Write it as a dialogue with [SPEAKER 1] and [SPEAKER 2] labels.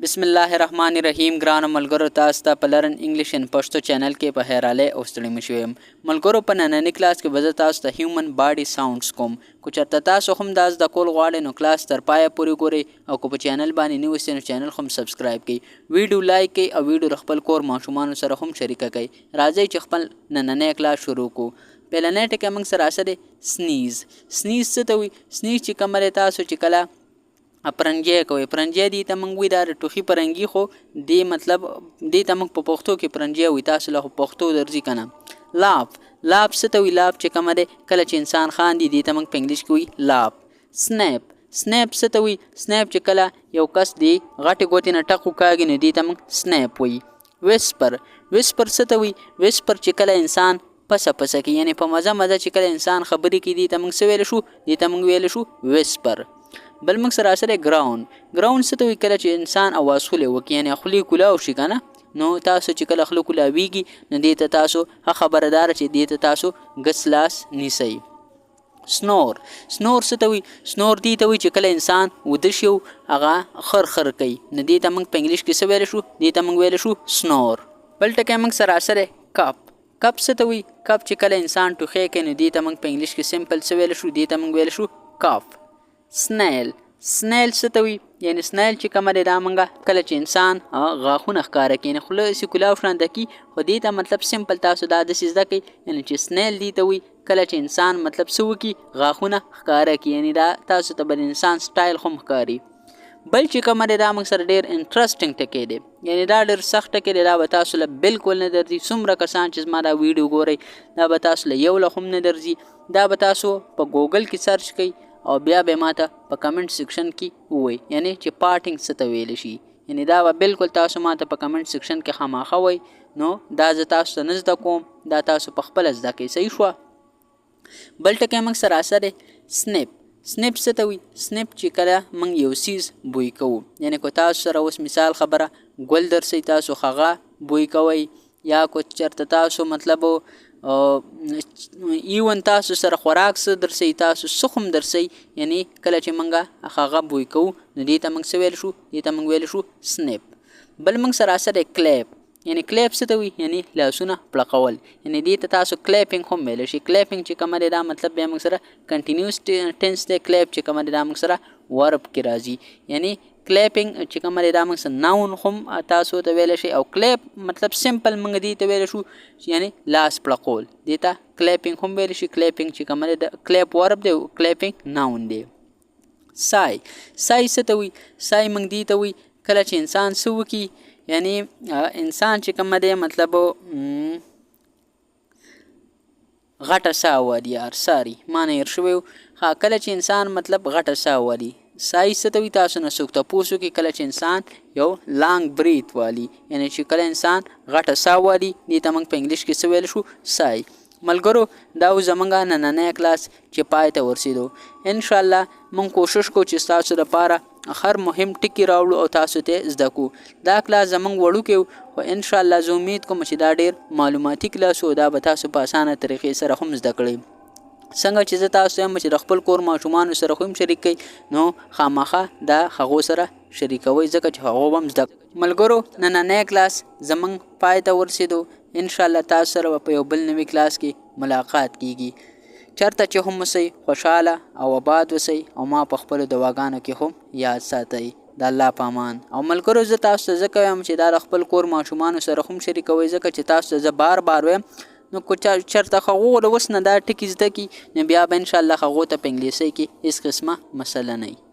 [SPEAKER 1] बिस्मिल्लाहिर्रहमानिर्रहीम ګرانو ملګرو تاسو ته په لرن انګلیش ان پښتو چینل کې په هراله او ستړي مشو يم ملګرو په نننی کلاس کې به تاسو ته هیومن باډي ساوندز کوم کو چرته تاسو هم داس د کول غواړئ نو کلاس تر پایه پورې ګورئ او کو په چینل باندې نیو سینو چینل هم سبسکرایب کړئ ویډیو لایک کړئ او ویډیو خپل کور ماشومان سره هم شریک کړئ راځئ چې خپل نننی کلاس شروع کو پهلنې ټکی موږ سره اسره سنیز څه ته وي سنیز چې کومه تاسو چې کله پرنګي کوي پرنګي دي ته موږ وی دا ټوخي پرنګي خو دی مطلب دی ته موږ په پښتو کې پرنګي وي تاسو له پښتو درځي کنه لاف څه ته وی لاف چې کومه ده کله چې انسان خاندي دی ته موږ په انګلیش کې وی لاف سنیپ څه ته وی سنیپ چې کله یو کس دی غټي ګوتې نه ټکو کاږي نو دی ته موږ سنیپ وی ویسپر څه ته وی ویسپر چې کله انسان پسه کې یعنی په مزه چې کله انسان خبرې کوي دی ته موږ ویل شو دی ته موږ ویل شو ویسپر بل موږ سره سره ګراوند څه ته وی کله چې انسان اواز خولې وکړي یعنی خولې کولاو شي کنه نو تاسو چې کله خولې کولاویږي نو دې ته تاسو خبردار چې دې ته تاسو غسلاس نیسئ سنور څه ته وی سنور دې ته وی چې کله انسان وده شي هغه خر کوي نو دې ته موږ په انګلیش کې څه ویل شو دې ته موږ ویل شو سنور بل ټکی موږ سره سره کپ څه ته وی کپ چې کله انسان ټوخی کوي نو دې ته موږ په انګلیش کې سمپل څه ویل شو دې ته موږ ویل شو کاف سنیل څه ته وی یعنی سنیل چې کومه ده مونږه کله چې انسان غاښونه ښکاره کوي نه خوله یې کولاو شان ده کی خو دې ته مطلب سمپل تاسو دا داسې زده کوئ یعنی چې سنیل دې ته وی کله چې انسان مطلب څه وکړي غاښونه ښکاره کړي یعنی دا تاسو ته به انسان سټایل هم ښکاري بل چې کومه ده موږ سره ډېر انټرسټینګ ټکی دی یعنی دا ډېر سخت ټکی دی دا به تاسو له بالکل نه درځي څومره کسان چې زما دا ویډیو ګورئ دا به تاسو له یو له هم نه درځي دا به تاسو په ګوګل کې سرچ کړئ او بیا به ماته په کمنټ سیکشن کې ووایي یعنی چې پارټینګ څه ته ویل شي یعنی دا به بالکل تاسو ماته په کمنټ سیکشن کې خامخا وایي نو دا زه تاسو ته نه زده کوم دا تاسو په خپله زده کوئ صحیح شوه بل ټکی موږ سره سنیپ څه ته وي سنیپ چې کله موږ یو سیز بوی کوو یعنی کو تاسو سره اوس مثال خبره ګل درسئ تاسو هغه بوی کوئ یا کو چرته تاسو مطلب ایون تاسو سره خوراک څه درسئ تاسو څه هم درسئ یعنی کله چې موږ هغه بوی کوو نو دې ته موږ څه ویل شو دې ته موږ ویل شو سنیپ بل موږ سره کلیپ یعنی کلیپ څه ته وي یعنی لاسونه پړقول یعنی دې ته تاسو کلیپینګ هم ویلی شي کلیپینګ چې کومه دی دا مطلب بیا موږ سره کنټینیوس ټینس دی کلیپ چې کومه دی دا موږ سره ورب کې راځي یعنی کلیپینګ چې کومه دی دا موږ سره ناون هم تاسو ته ویلی شي او کلیپ مطلب سمپل موږ دې ته ویلی شو یعنی لاس پړقول دې ته کلیپینګ هم ویلی شي کلیپینګ چې کومه دی د کلیپ ورب دی کلیپینګ ناون دی سای څه ته وي سای موږ دې ته وي کله چې انسان څه وکړي یعنی انسان چې کومه دی مطلب غټه ساه والي ساري ما نه هېر شوی کله چې انسان مطلب غټه ساه والي سای څه ته وي تاسو نه څوک تپوس وکړي کله چې انسان یو لانګ بریت والي یعنی چې کله انسان غټه ساه والي دې ته موږ په انګلیش کې څه ویل شو سای ملګرو دا زمونږ نننی کلاس چې پای ته ورسېدو انشاءالله موږ کوشش کوو چې ستاسو لپاره هر مهم ټکی راوړو او تاسو ته زده کو دا کلاس زمونږ وړوکی خو انشاءالله زه امید کوم چې دا ډېر معلوماتي کلاس و دا به تاسو په اسانه طریقې سره هم زده کړئ څنګه چې زه تاسو یم چې د خپل کور ماشومانو سره هم شریک کړئ نو خامخا دا هغو سره شریکوئ ځکه چې هغو هم زده ملګرو نننی کلاس زمونږ پای ته ورسېدو انشاءالله تاسو سره په یو بل نوي کلاس کې ملاقات کیږي چرته چې هم اوسئ خوشحاله او آباد اوسئ او ما په خپلو دواګانو کې هم یاد ساتئ د الله په امان او ملګرو زه تاسو ته ځکه وایم چې دا د خپل کور ماشومانو سره هم شریکوئ ځکه چې تاسو ته زه بار وایم نو کو چرته هغو له اوس نه دا ټکي زده کړي نو بیا به انشاءالله هغو ته په انګلیسۍ کې هېڅ قسمه مسله نه وي